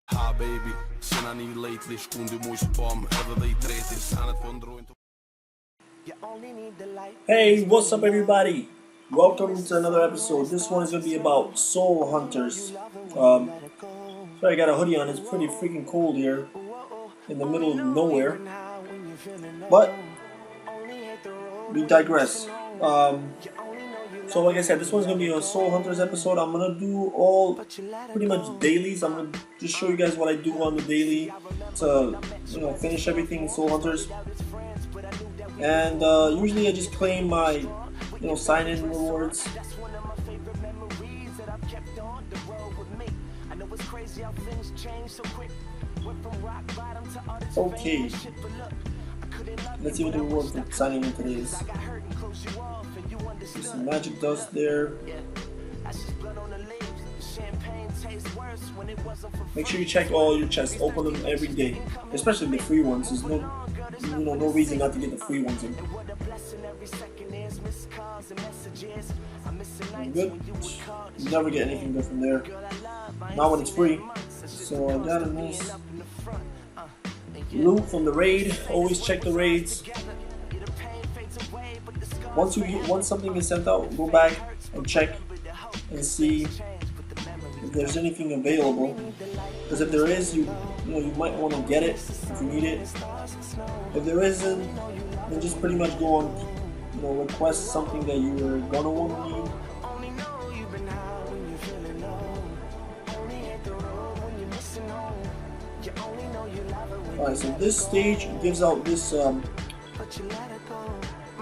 Ha baby, sen I need lately, shkundi mu spam, edhe dhe I treti, sanet po ndrojnë të... Hey, what's up everybody? Welcome to another episode. This one is going to be about soul hunters. Sorry, I got a hoodie on. It's pretty freaking cold here in the middle of nowhere. But we digress. So like I said, this one's going to be a soul hunters episode. I'm going to do all pretty much dailies. I'm going to just show you guys what I do on the daily to finish everything in soul hunters. And usually I just claim my sign-in rewards. Okay, let's see what the reward for signing in today is. There's some magic dust there. Make sure you check all your chests, open them every day, especially the free ones. There's no reason not to get the free ones in. Good. You never get anything good from there. Not when it's free. So I got a nice loot from the raid. Always check the raids. Once something is sent out, go back and check and see if there's anything available. Because if there is, you might want to get it if you need it. If there isn't, then just pretty much go on, request something that you were gonna want to need. Alright, so this stage gives out this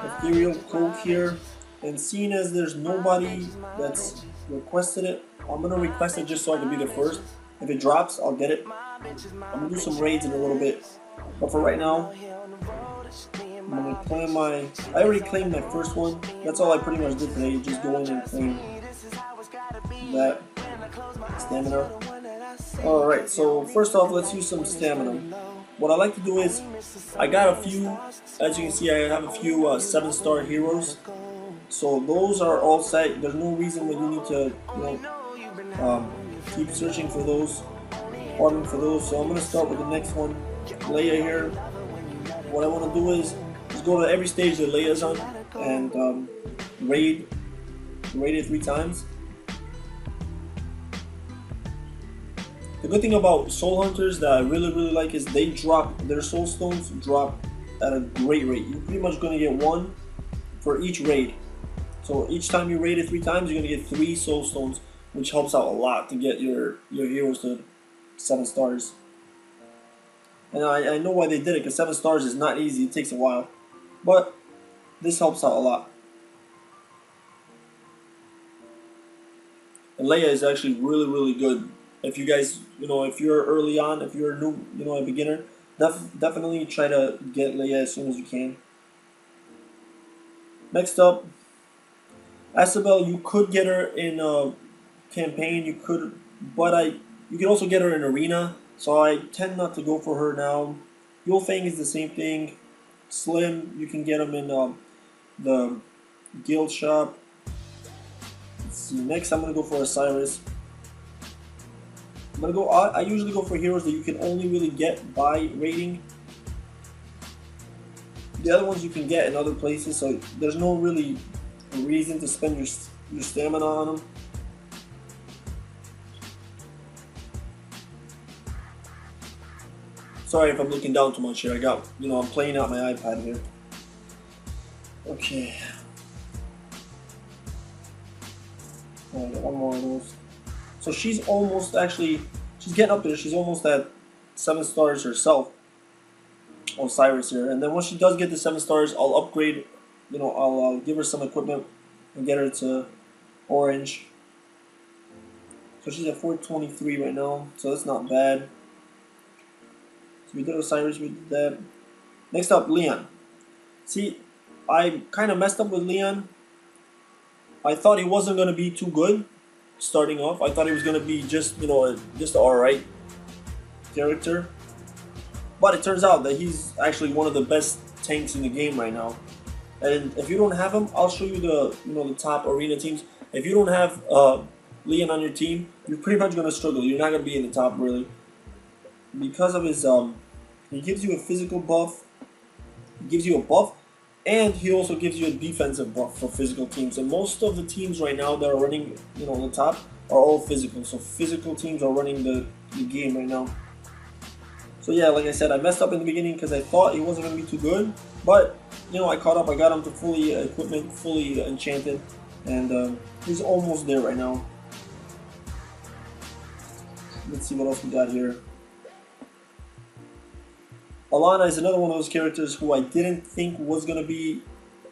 ethereal cloak here, and seeing as there's nobody that's requested it, I'm gonna request it just so I can be the first. If it drops, I'll get it. I'm gonna do some raids in a little bit, but for right now, I'm gonna claim I already claimed my first one. That's all I pretty much did today. Just go in and claim that stamina. Alright, so first off, let's use some stamina. What I like to do is, I got a few, as you can see, I have a few 7-star heroes. So those are all set. There's no reason why you need to keep searching for those, farming for those. So I'm going to start with the next one, Leia here. What I want to do is just go to every stage that Leia's on and raid it 3 times. The good thing about soul hunters that I really like is they drop, their soul stones drop at a great rate. You're pretty much going to get 1 for each raid. So each time you raid it 3 times, you're going to get 3 soul stones, which helps out a lot to get your heroes to 7 stars. And I know why they did it, because 7 stars is not easy, it takes a while. But this helps out a lot. And Leia is actually really good. If you guys, if you're early on, if you're new, a beginner, definitely try to get Leia as soon as you can. Next up, Isabel, you could get her in a campaign, but you can also get her in arena, so I tend not to go for her now. Yulfang is the same thing. Slim, you can get them in the guild shop. Let's see, next I'm going to go for Osiris. I usually go for heroes that you can only really get by raiding. The other ones you can get in other places, so there's no really reason to spend your stamina on them. Sorry if I'm looking down too much here. I'm playing out my iPad here. Okay. Oh, I got one more of those. So she's getting up there. She's almost at 7 stars herself. Osiris here. And then once she does get the 7 stars, I'll upgrade, I'll give her some equipment and get her to orange. So she's at 423 right now, so that's not bad. So we did Osiris, we did that. Next up, Leon. See, I kind of messed up with Leon. I thought he wasn't going to be too good starting off. I thought he was going to be just an alright character. But it turns out that he's actually one of the best tanks in the game right now. And if you don't have him, I'll show you the top arena teams. If you don't have Leon on your team, you're pretty much gonna struggle. You're not gonna be in the top really because of his he gives you a physical buff, he gives you a buff, and he also gives you a defensive buff for physical teams. And most of the teams right now that are running, you know, the top are all physical. So physical teams are running the game right now. So yeah, like I said, I messed up in the beginning because I thought he wasn't gonna be too good, but you know, I caught up. I got him to fully equipment, fully enchanted, and he's almost there right now. Let's see what else we got here. Alana is another one of those characters who I didn't think was gonna be,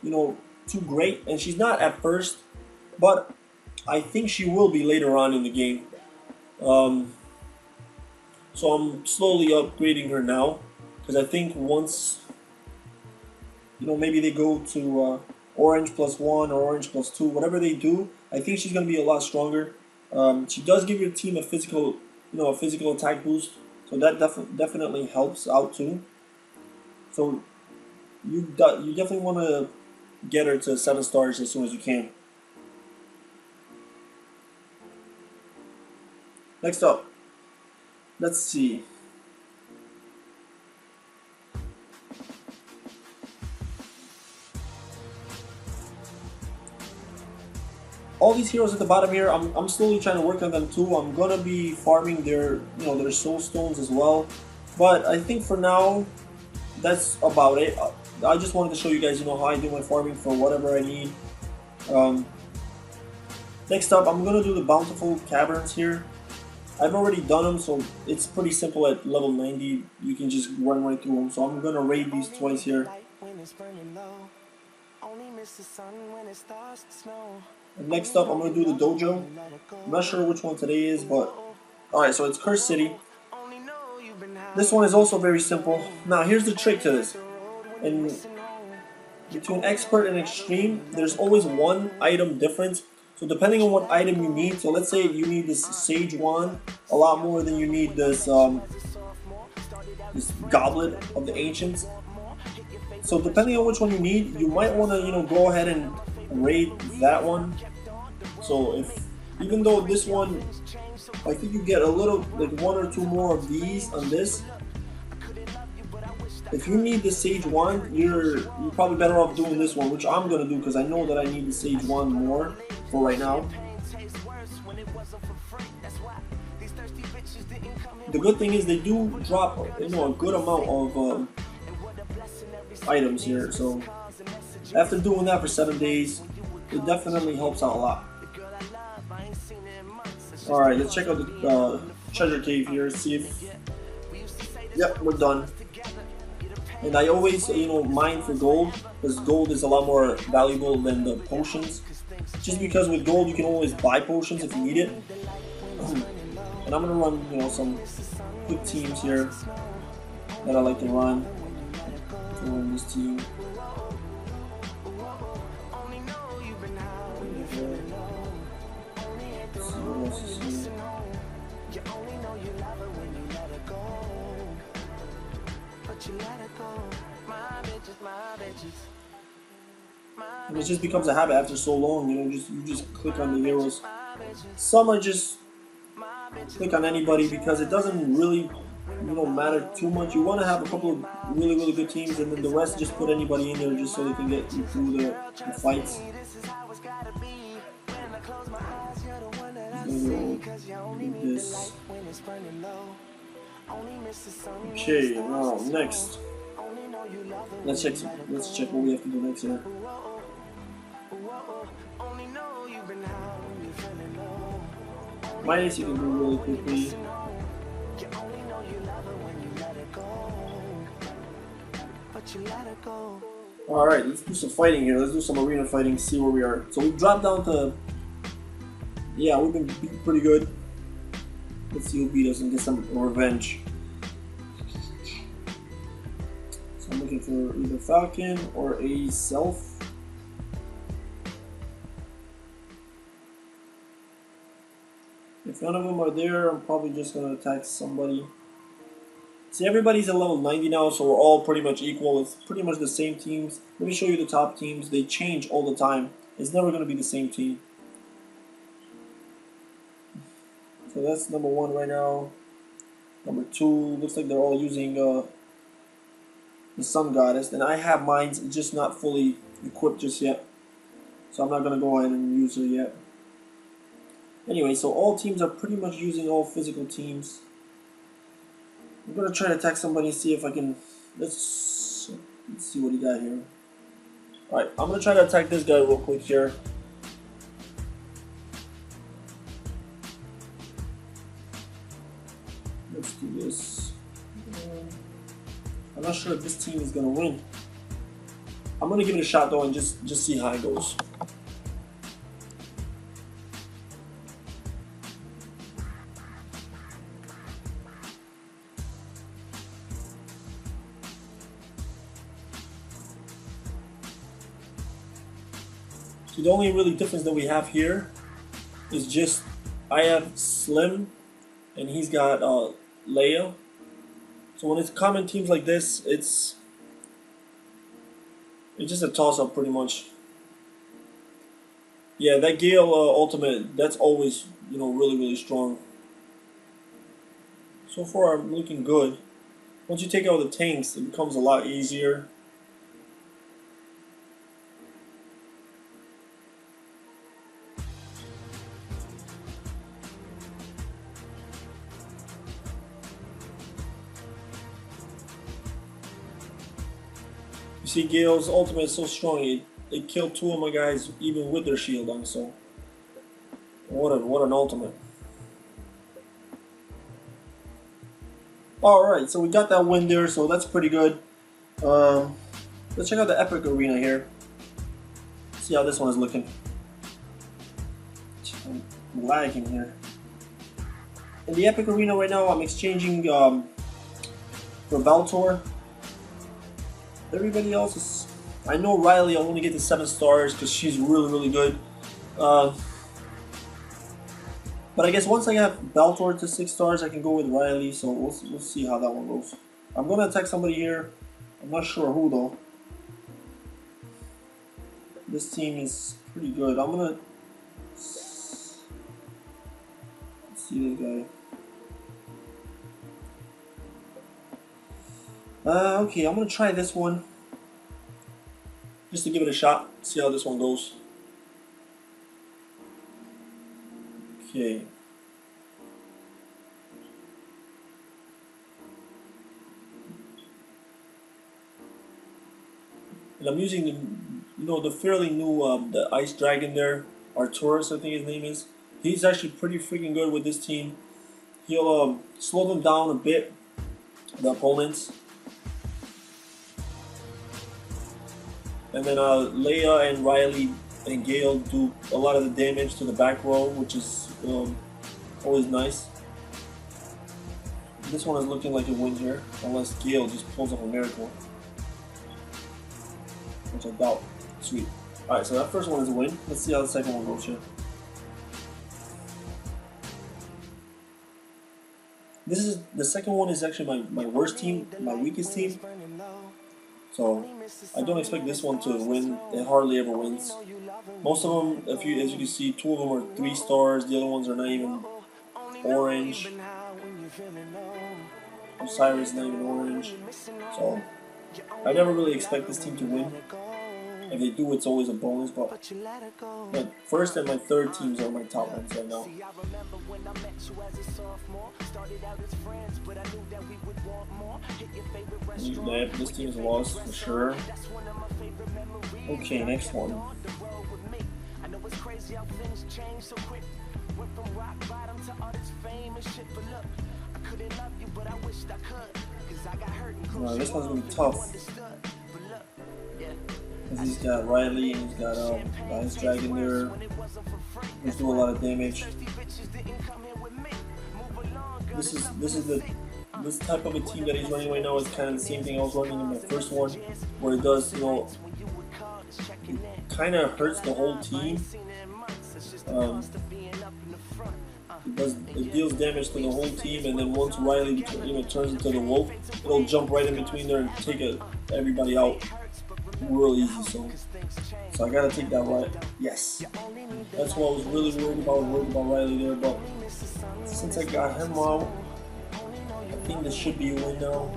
you know, too great, and she's not at first, but I think she will be later on in the game. So I'm slowly upgrading her now, because I think once, you know, maybe they go to orange +1 or orange +2, whatever they do, I think she's gonna be a lot stronger. She does give your team a physical, you know, a physical attack boost. So that definitely helps out too. So you definitely want to get her to 7 stars as soon as you can. Next up, let's see. All these heroes at the bottom here, I'm slowly trying to work on them too. I'm gonna be farming their, you know, their soul stones as well. But I think for now, that's about it. I just wanted to show you guys, you know, how I do my farming for whatever I need. Next up, I'm gonna do the bountiful caverns here. I've already done them, so it's pretty simple at level 90. You can just run right through them. So I'm gonna raid these twice here. And next up, I'm gonna do the dojo. I'm not sure which one today is, but alright, so it's Cursed City. This one is also very simple. Now, here's the trick to this. And between expert and extreme, there's always one item difference. So depending on what item you need, so let's say you need this sage wand a lot more than you need this this goblet of the ancients. So depending on which one you need, you might want to, you know, go ahead and raid that one. So if, even though this one, I think you get a little, like 1 or 2 more of these on this. If you need the sage wand, you're probably better off doing this one, which I'm gonna do because I know that I need the sage wand more for right now. The good thing is they do drop, you know, a good amount of items here. So after doing that for 7 days, it definitely helps out a lot. All right, let's check out the treasure cave here. See if, yep, we're done. And I always, you know, mine for gold, because gold is a lot more valuable than the potions. Just because with gold you can always buy potions if you need it. And I'm gonna run, you know, some quick teams here that I like to run. To run this team. Let's see what else is here. And it just becomes a habit after so long, you know, you just click on the heroes. Some are just click on anybody because it doesn't really, you know, matter too much. You want to have a couple of really good teams, and then the rest just put anybody in there just so they can get you through the fights. Do this. Okay, now next. Let's check what we have to do next here. Minus you can do really quickly. Alright, let's do some fighting here. Let's do some arena fighting, see where we are. So we've dropped down to, yeah, we've been beaten pretty good. Let's see who beat us and get some revenge. So I'm looking for either Falcon or a Self. If none of them are there, I'm probably just going to attack somebody. See, everybody's at level 90 now, so we're all pretty much equal. It's pretty much the same teams. Let me show you the top teams. They change all the time. It's never going to be the same team. So that's number 1 right now. Number 2, looks like they're all using the Sun Goddess, and I have mine, it's just not fully equipped just yet. So I'm not gonna go ahead and use her yet. Anyway, so all teams are pretty much using all physical teams. I'm gonna try to attack somebody and see if I can. Let's see what he got here. Alright, I'm gonna try to attack this guy real quick here. Let's do this. I'm not sure if this team is gonna win. I'm gonna give it a shot though and just see how it goes. So the only really difference that we have here is just I have Slim and he's got Leia. So when it's common teams like this, it's just a toss-up pretty much. Yeah, that Gale ultimate, that's always, you know, really strong. So far I'm looking good. Once you take out the tanks, it becomes a lot easier. You see, Gale's ultimate is so strong, it killed 2 of my guys even with their shield on, so what an ultimate. Alright, so we got that win there, so that's pretty good. Let's check out the Epic Arena here. See how this one is looking. I'm lagging here. In the Epic Arena right now, I'm exchanging for Valtor. Everybody else is... I know Riley, I'll only get to 7 stars because she's really good. But I guess once I have Baltor to 6 stars, I can go with Riley, so we'll see how that one goes. I'm going to attack somebody here. I'm not sure who though. This team is pretty good. I'm going to... see this guy. Okay, I'm gonna try this one just to give it a shot, see how this one goes. Okay. And I'm using the fairly new the Ice Dragon there, Arturus I think his name is. He's actually pretty freaking good with this team. He'll slow them down a bit, the opponents. And then Leia and Riley and Gale do a lot of the damage to the back row, which is always nice. This one is looking like a win here, unless Gale just pulls off a miracle, which I doubt. Sweet. Alright, so that first one is a win. Let's see how the second one goes here. The second one is actually my worst team, my weakest team. So I don't expect this one to win. It hardly ever wins. Most of them, as you can see, 2 of them are 3 stars. The other ones are not even orange. Osiris is not even orange. So I never really expect this team to win. If they do, it's always a bonus. But my first and my third teams are my top ones right now. This team is lost for sure. Okay, next one. This one's gonna be tough. He's got Riley and he's got Ice Dragon there. He's doing a lot of damage. This type of a team that he's running right now is kind of the same thing I was running in my first one, where it does, it kind of hurts the whole team. It deals damage to the whole team, and then once Riley turns into the wolf, it'll jump right in between there and take everybody out real easy. So I gotta take that right. Yes, that's what I was really worried about. Riley there, but Since I got him out, I think this should be a win now.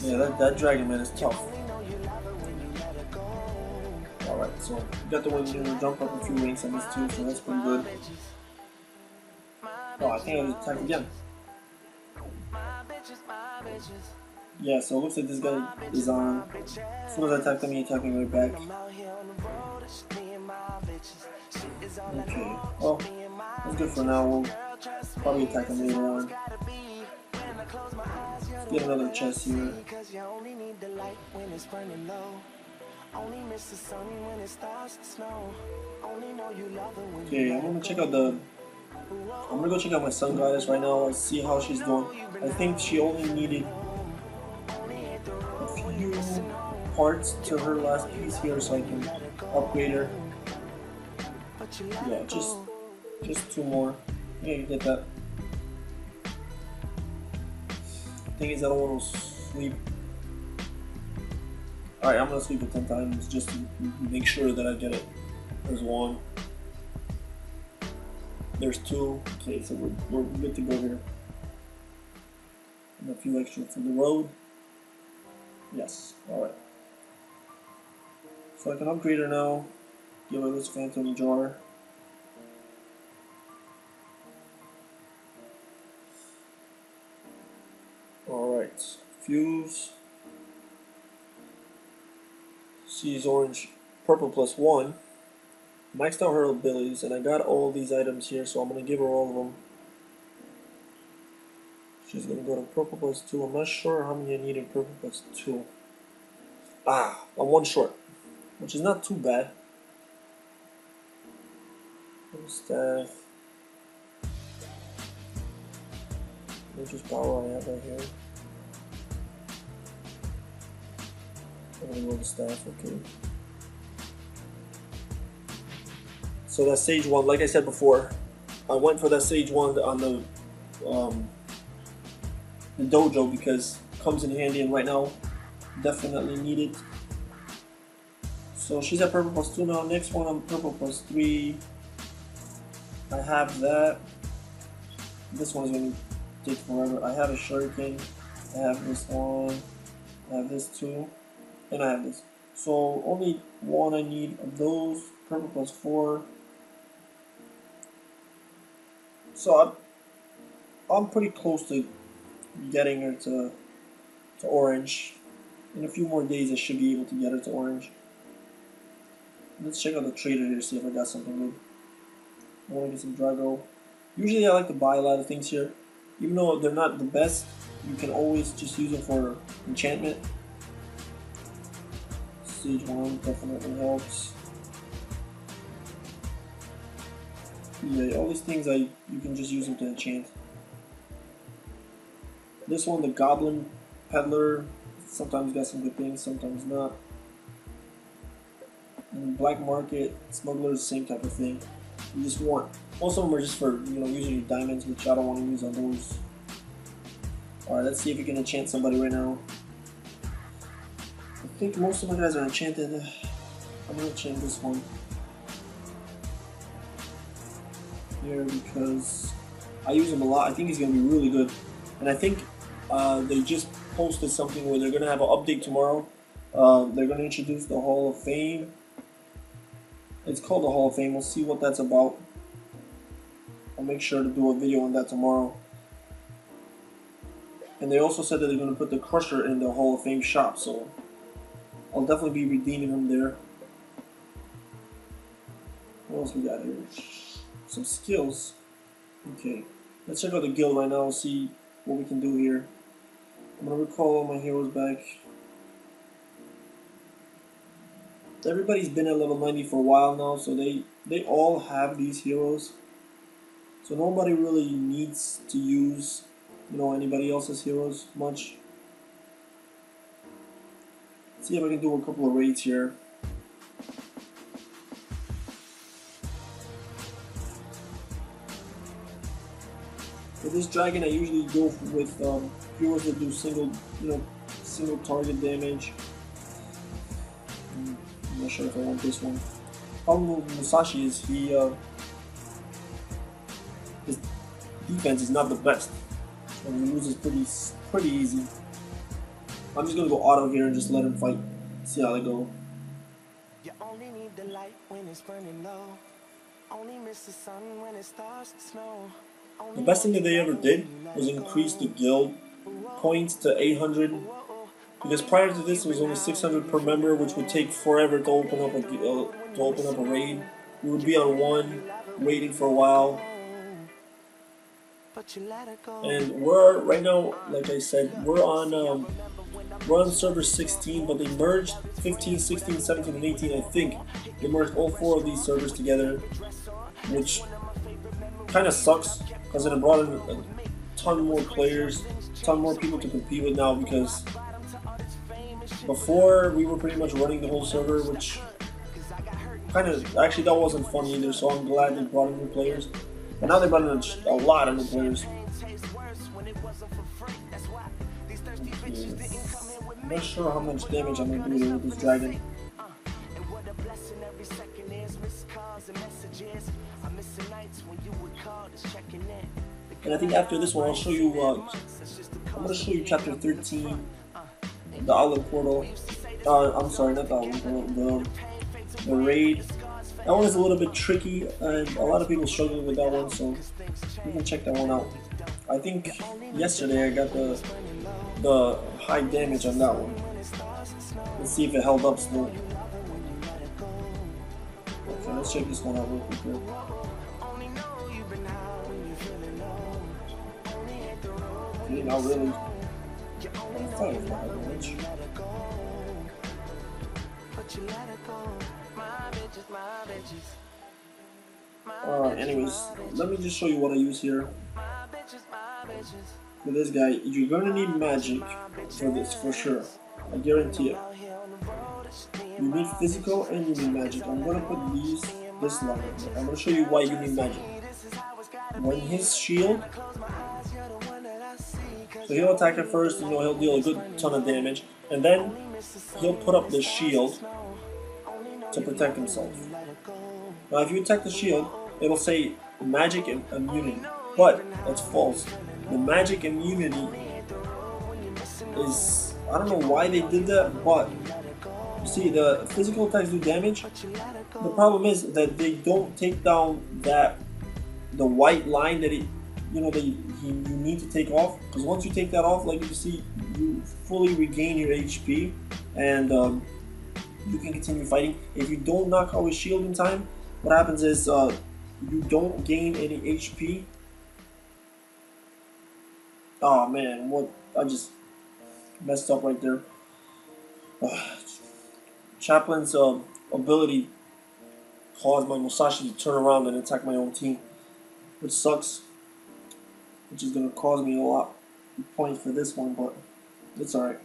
Yeah, that Dragon Man is tough. Alright, so we got the win here. Jump up a few ranks on this too, so that's pretty good. Oh, I think I just attacked again. Yeah, so it looks like this guy is on. As soon as I attack him, he attacked me right back. Okay, well, that's good for now. We'll probably attack him later on. Let's get another chest here. Okay, I'm gonna check out I'm gonna go check out my sun goddess right now and see how she's doing. I think she only needed a few parts to her last piece here so I can upgrade her. Yeah, just 2 more. Yeah, you get that. Thing is, I don't want to sleep. Alright, I'm gonna sleep it 10 times just to make sure that I get it. There's 1. There's 2. Okay, so we're good to go here. And a few extra for the road. Yes, alright. So I can upgrade her now. Give her this phantom jar. Alright, fuse. She's orange, purple +1. Maxed out her abilities, and I got all these items here, so I'm gonna give her all of them. She's gonna go to purple +2. I'm not sure how many I need in purple +2. Ah, I'm 1 short, which is not too bad. Staff. Nature's power I have right here. I'm gonna go to staff, okay. So that sage wand, like I said before, I went for that sage wand on the dojo because it comes in handy, and right now definitely need it. So she's at purple +2 now. Next one I'm purple +3. I have that. This one's gonna take forever. I have a shuriken. I have this one. I have this too, and I have this. So only 1 I need of those. Purple +4. So I'm pretty close to getting her to orange. In a few more days I should be able to get her to orange. Let's check out the trader here, see if I got something good. I want to get some Drago. Usually I like to buy a lot of things here. Even though they're not the best, you can always just use them for enchantment. Sage 1 definitely helps. Yeah, all these things you can just use them to enchant. This one, the Goblin Peddler, sometimes got some good things, sometimes not. And Black Market Smuggler, same type of thing. You just want, most of them are just for using your diamonds, which I don't want to use on those. Alright, let's see if we can enchant somebody right now. I think most of my guys are enchanted. I'm gonna enchant this one here because I use him a lot. I think he's gonna be really good, and I think they just posted something where they're gonna have an update tomorrow. They're gonna introduce the Hall of Fame. It's called the Hall of Fame. We'll see what that's about. I'll make sure to do a video on that tomorrow. And they also said that they're going to put the Crusher in the Hall of Fame shop, so I'll definitely be redeeming them there. What else we got here? Some skills. Okay, let's check out the guild right now and see what we can do here. I'm going to recall all my heroes back. Everybody's been at level 90 for a while now, so they all have these heroes. So nobody really needs to use, anybody else's heroes much. Let's see if I can do a couple of raids here. For this dragon, I usually go with heroes that do single target damage. not sure if I want this one. Problem with Musashi is his defense is not the best, and he loses pretty easy. I'm just gonna go auto here and just let him fight. See how they go. You only need the light when it's burning low. Only miss the sun when it starts to snow. The best thing that they ever did was increase the guild points to 800, because prior to this it was only 600 per member, which would take forever to open up a raid. We would be on one, waiting for a while. And we're right now, like I said, we're on server 16, but they merged 15, 16, 17, and 18. I think they merged all 4 of these servers together, which kind of sucks because it brought in a ton more players, a ton more people to compete with now. Because before we were pretty much running the whole server, which kind of actually that wasn't fun either. So I'm glad they brought in new players. And now they're running a lot of new players. I'm not sure how much damage I'm going to do with this dragon. And I think after this one I'll show you, I'm going to show you chapter 13, the Outlet Portal. I'm sorry, not the Outlet Portal, the raid. That one is a little bit tricky, and a lot of people struggling with that one, so you can check that one out. I think yesterday I got the high damage on that one. Let's see if it held up still. Okay, let's check this one out real quick here. Okay, not really. I'm fine with my high damage. Alright, anyways, let me just show you what I use here. For this guy, you're gonna need magic for this, for sure. I guarantee it. You need physical and you need magic. I'm gonna put this line. I'm gonna show you why you need magic. When his shield, so he'll attack at first, he'll deal a good ton of damage, and then he'll put up the shield to protect himself. Now if you attack the shield, it'll say magic and immunity, but that's false. The magic immunity is, I don't know why they did that, but you see the physical attacks do damage. The problem is that they don't take down the white line that you need to take off, because once you take that off, like you see, you fully regain your HP, and you can continue fighting. If you don't knock out his shield in time, what happens is you don't gain any HP. Oh man, I just messed up right there. Chaplain's ability caused my Musashi to turn around and attack my own team, which sucks, which is going to cause me a lot of points for this one, but it's alright.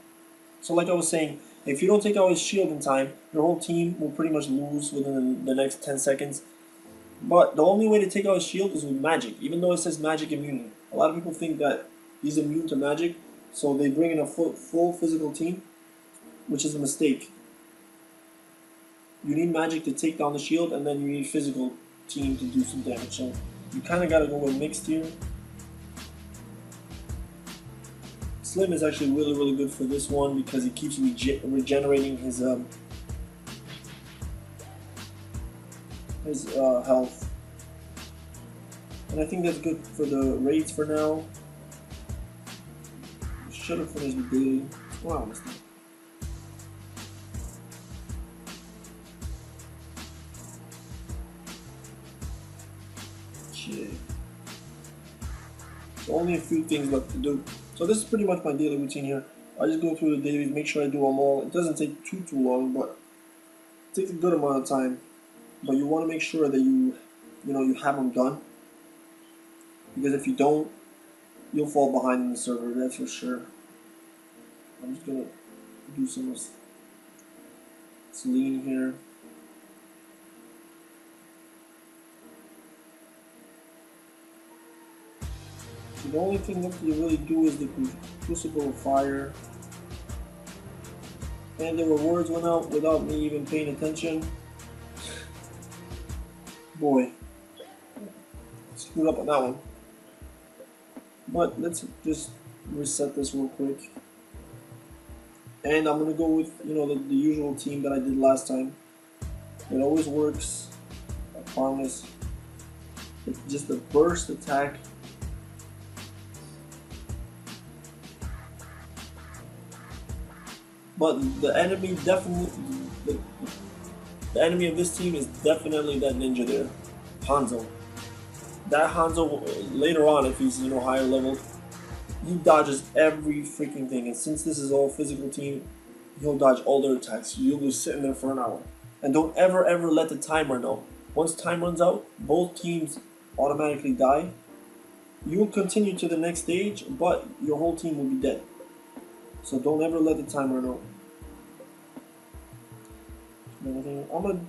So like I was saying, if you don't take out his shield in time, your whole team will pretty much lose within the next 10 seconds. But the only way to take out his shield is with magic, even though it says magic immunity. A lot of people think that he's immune to magic, so they bring in a full physical team, which is a mistake. You need magic to take down the shield, and then you need physical team to do some damage. So you kind of got to go with mixed here. Slim is actually really good for this one because he keeps regenerating his health, and I think that's good for the raids for now. Should have finished with daily. Wow, shit. So only a few things left to do. So this is pretty much my daily routine here. I just go through the dailies, make sure I do them all. It doesn't take too long, but it takes a good amount of time. But you want to make sure that you have them done, because if you don't, you'll fall behind in the server. That's for sure. I'm just gonna do some of Celine here. The only thing that you really do is the Crucible of Fire. And the rewards went out without me even paying attention. Boy, screwed up on that one. But let's just reset this real quick. And I'm gonna go with, you know, the usual team that I did last time. It always works, I promise. It's just a burst attack. But the enemy definitely, the enemy of this team is definitely that ninja there, Hanzo. That Hanzo, later on, if he's, you know, higher leveled, he dodges every freaking thing. And since this is all physical team, he'll dodge all their attacks. You'll be sitting there for an hour. And don't ever let the timer know. Once time runs out, both teams automatically die. You'll continue to the next stage, but your whole team will be dead. So don't ever let the timer know. I'm gonna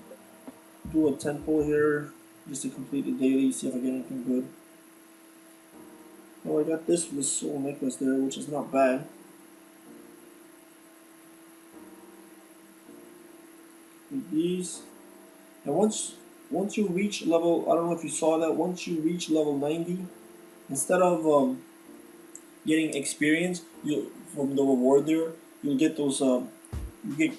do a 10 pull here just to complete the daily, see if I get anything good. Oh, I got this for the soul necklace there, which is not bad. With these, and once you reach level, I don't know if you saw that, once you reach level 90, instead of getting experience from the reward there, you'll get those you get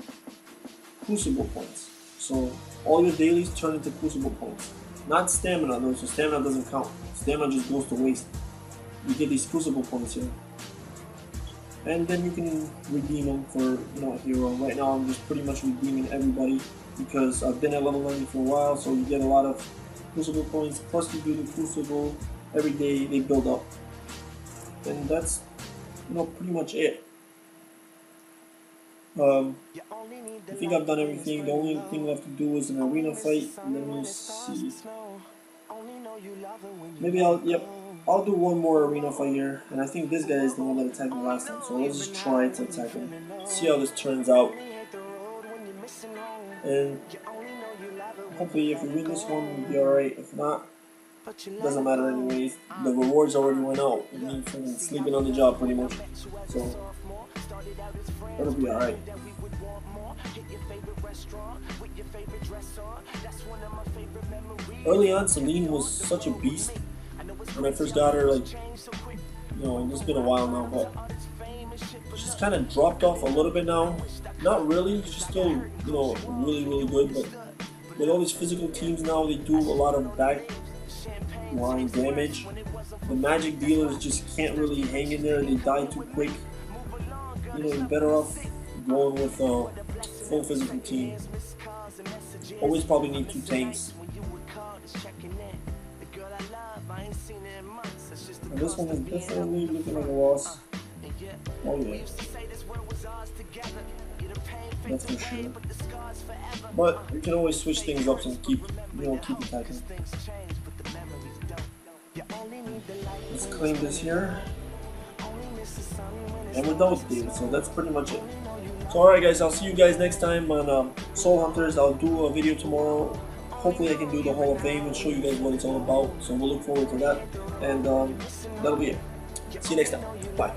crucible points. So all your dailies turn into crucible points. Not stamina though, so stamina doesn't count. Stamina just goes to waste. You get these crucible points here. And then you can redeem them for, you know, a hero. Right now I'm just pretty much redeeming everybody because I've been at level 90 for a while, so you get a lot of crucible points, plus you do the crucible every day, they build up. And that's, you know, pretty much it. I think I've done everything. The only thing left to do is an arena fight. Let me see. Maybe I'll do one more arena fight here. And I think this guy is the one that attacked me last time. So let's just try to attack him. See how this turns out. And hopefully if we win this one, we'll be alright. If not, doesn't matter anyways. The rewards already went out. I mean, freaking sleeping on the job pretty much. So it'll be alright. Early on, Celine was such a beast. When I first got her, like, you know, it's been a while now, but she's kind of dropped off a little bit now. Not really, she's still, you know, really good, but with all these physical teams now, they do a lot of back line damage. The magic dealers just can't really hang in there, they die too quick. You know, you're better off going with a full physical team. Always probably need 2 tanks. And this one is definitely looking like a loss. Oh yeah. That's for sure. But you can always switch things up and keep attacking. Let's claim this here. And we're done with David, so that's pretty much it. So alright guys, I'll see you guys next time on Soul Hunters. I'll do a video tomorrow. Hopefully I can do the Hall of Fame and show you guys what it's all about. So we'll look forward to that. And that'll be it. See you next time. Bye.